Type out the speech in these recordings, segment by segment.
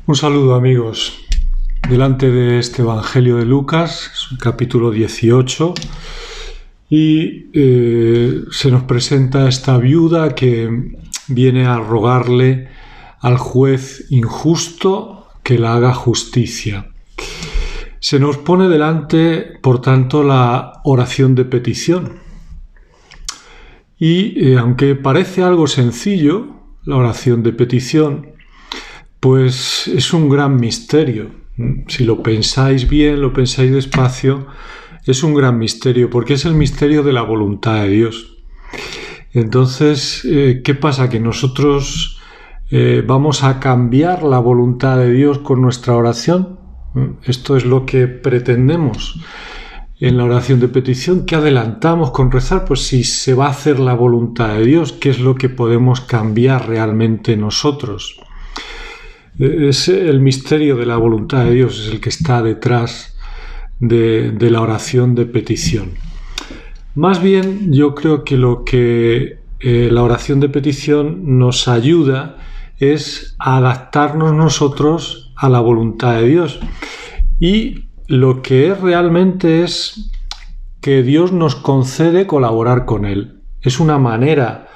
Un saludo, amigos. Delante de este Evangelio de Lucas, capítulo 18, y se nos presenta esta viuda que viene a rogarle al juez injusto que la haga justicia. Se nos pone delante, por tanto, la oración de petición. Y aunque parece algo sencillo, la oración de petición, pues es un gran misterio. Si lo pensáis bien, lo pensáis despacio, es un gran misterio, porque es el misterio de la voluntad de Dios. Entonces, ¿qué pasa? Que nosotros vamos a cambiar la voluntad de Dios con nuestra oración. Esto es lo que pretendemos en la oración de petición. ¿Qué adelantamos con rezar? Pues si se va a hacer la voluntad de Dios, ¿qué es lo que podemos cambiar realmente nosotros? Es el misterio de la voluntad de Dios, es el que está detrás de la oración de petición. Más bien, yo creo que lo que la oración de petición nos ayuda es a adaptarnos nosotros a la voluntad de Dios. Y lo que es realmente es que Dios nos concede colaborar con Él. Es una manera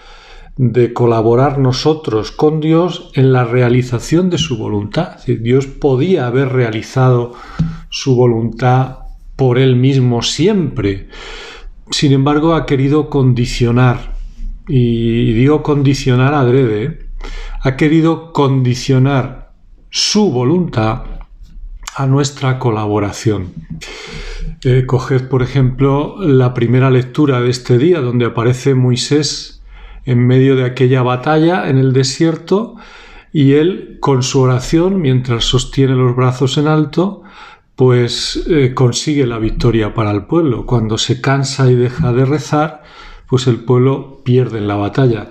de colaborar nosotros con Dios en la realización de su voluntad. Es decir, Dios podía haber realizado su voluntad por Él mismo siempre. Sin embargo, ha querido condicionar, y digo condicionar adrede, ha querido condicionar su voluntad a nuestra colaboración. Coged, por ejemplo, la primera lectura de este día, donde aparece Moisés en medio de aquella batalla en el desierto, y él, con su oración, mientras sostiene los brazos en alto, pues consigue la victoria para el pueblo. Cuando se cansa y deja de rezar, pues el pueblo pierde en la batalla.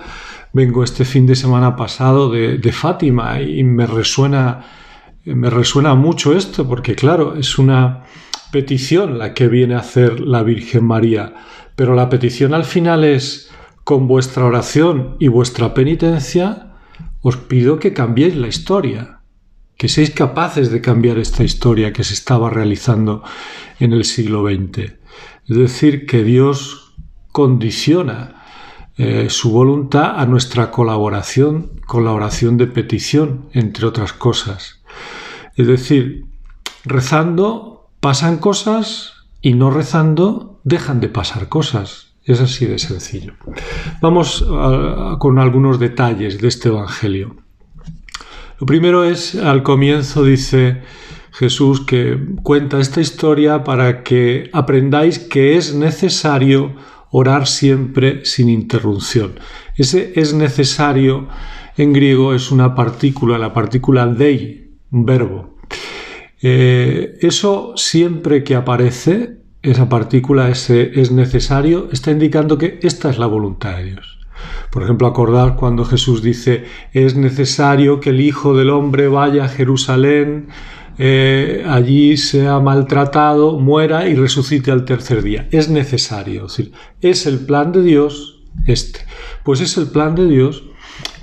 Vengo este fin de semana pasado de Fátima y me resuena mucho esto, porque claro, es una petición la que viene a hacer la Virgen María, pero la petición al final es: con vuestra oración y vuestra penitencia, os pido que cambiéis la historia, que seáis capaces de cambiar esta historia que se estaba realizando en el siglo XX. Es decir, que Dios condiciona su voluntad a nuestra colaboración con la oración de petición, entre otras cosas. Es decir, rezando pasan cosas y no rezando dejan de pasar cosas. Es así de sencillo. Vamos con algunos detalles de este Evangelio. Lo primero es, al comienzo dice Jesús que cuenta esta historia para que aprendáis que es necesario orar siempre sin interrupción. Ese es necesario en griego es una partícula, la partícula dei, un verbo. Eso siempre que aparece, esa partícula, ese es necesario, está indicando que esta es la voluntad de Dios. Por ejemplo, acordad cuando Jesús dice: es necesario que el Hijo del Hombre vaya a Jerusalén, allí sea maltratado, muera y resucite al tercer día. Es necesario, es decir, es el plan de Dios este. Pues es el plan de Dios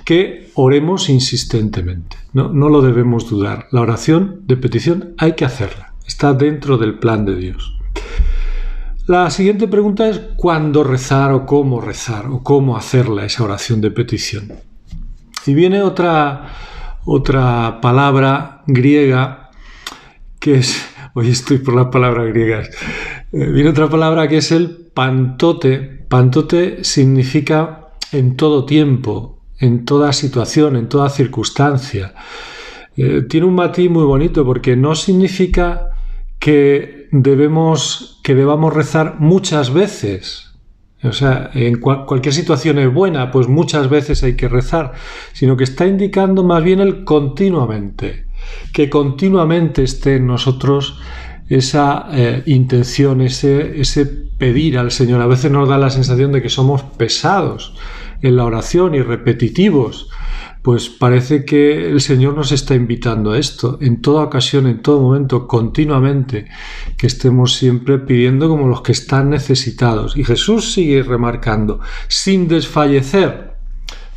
que oremos insistentemente. No lo debemos dudar. La oración de petición hay que hacerla. Está dentro del plan de Dios. La siguiente pregunta es: ¿cuándo rezar o cómo hacerla, esa oración de petición? Y viene otra palabra griega que es... Hoy estoy por las palabras griegas. Viene otra palabra que es el pantote. Pantote significa en todo tiempo, en toda situación, en toda circunstancia. Tiene un matiz muy bonito porque no significa que debamos rezar muchas veces. O sea, en cualquier situación es buena, pues muchas veces hay que rezar, sino que está indicando más bien el continuamente, que continuamente esté en nosotros esa intención, ese pedir al Señor. A veces nos da la sensación de que somos pesados en la oración y repetitivos. Pues parece que el Señor nos está invitando a esto, en toda ocasión, en todo momento, continuamente, que estemos siempre pidiendo como los que están necesitados. Y Jesús sigue remarcando, sin desfallecer.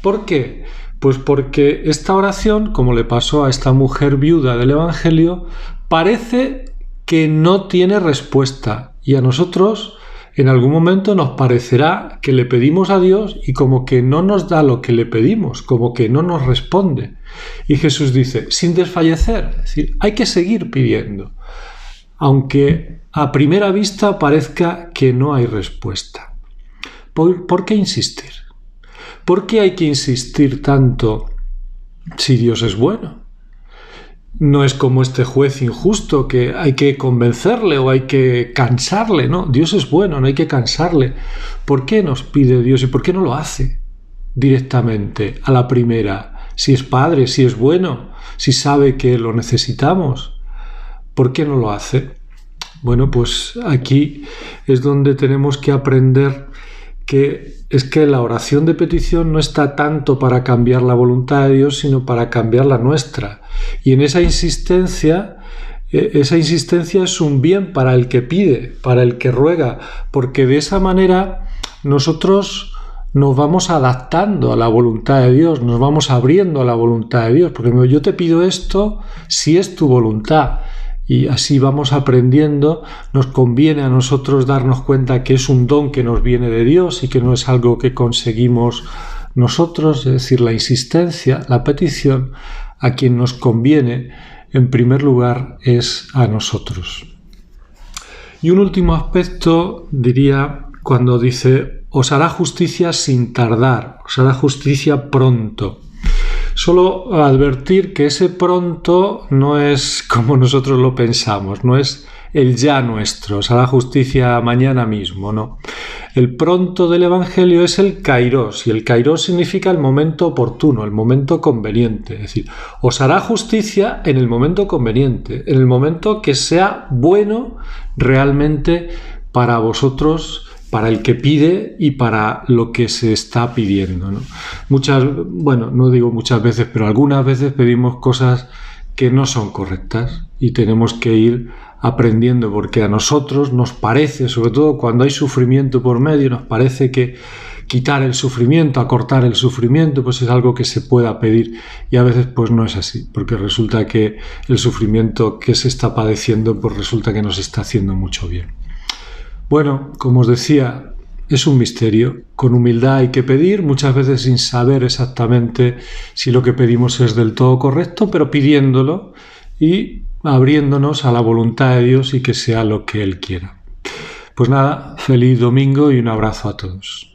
¿Por qué? Pues porque esta oración, como le pasó a esta mujer viuda del Evangelio, parece que no tiene respuesta. Y a nosotros en algún momento nos parecerá que le pedimos a Dios y como que no nos da lo que le pedimos, como que no nos responde. Y Jesús dice, sin desfallecer, es decir, hay que seguir pidiendo, aunque a primera vista parezca que no hay respuesta. ¿Por qué insistir? ¿Por qué hay que insistir tanto si Dios es bueno? No es como este juez injusto que hay que convencerle o hay que cansarle, ¿no? Dios es bueno, no hay que cansarle. ¿Por qué nos pide Dios y por qué no lo hace directamente, a la primera? Si es Padre, si es bueno, si sabe que lo necesitamos, ¿por qué no lo hace? Bueno, pues aquí es donde tenemos que aprender que es que la oración de petición no está tanto para cambiar la voluntad de Dios, sino para cambiar la nuestra. Y en esa insistencia es un bien para el que pide, para el que ruega, porque de esa manera nosotros nos vamos adaptando a la voluntad de Dios, nos vamos abriendo a la voluntad de Dios, porque yo te pido esto si es tu voluntad. Y así vamos aprendiendo, nos conviene a nosotros darnos cuenta que es un don que nos viene de Dios y que no es algo que conseguimos nosotros, es decir, la insistencia, la petición, a quien nos conviene en primer lugar es a nosotros. Y un último aspecto diría cuando dice, os hará justicia sin tardar, os hará justicia pronto. Solo advertir que ese pronto no es como nosotros lo pensamos, no es el ya nuestro, o sea, la justicia mañana mismo, no. El pronto del Evangelio es el kairos, y el kairos significa el momento oportuno, el momento conveniente. Es decir, os hará justicia en el momento conveniente, en el momento que sea bueno realmente para vosotros, para el que pide y para lo que se está pidiendo, ¿no? No digo muchas veces, pero algunas veces pedimos cosas que no son correctas y tenemos que ir aprendiendo, porque a nosotros nos parece, sobre todo cuando hay sufrimiento por medio, nos parece que quitar el sufrimiento, acortar el sufrimiento, pues es algo que se pueda pedir, y a veces pues no es así, porque resulta que el sufrimiento que se está padeciendo pues resulta que nos está haciendo mucho bien. Bueno, como os decía, es un misterio. Con humildad hay que pedir, muchas veces sin saber exactamente si lo que pedimos es del todo correcto, pero pidiéndolo y abriéndonos a la voluntad de Dios y que sea lo que Él quiera. Pues nada, feliz domingo y un abrazo a todos.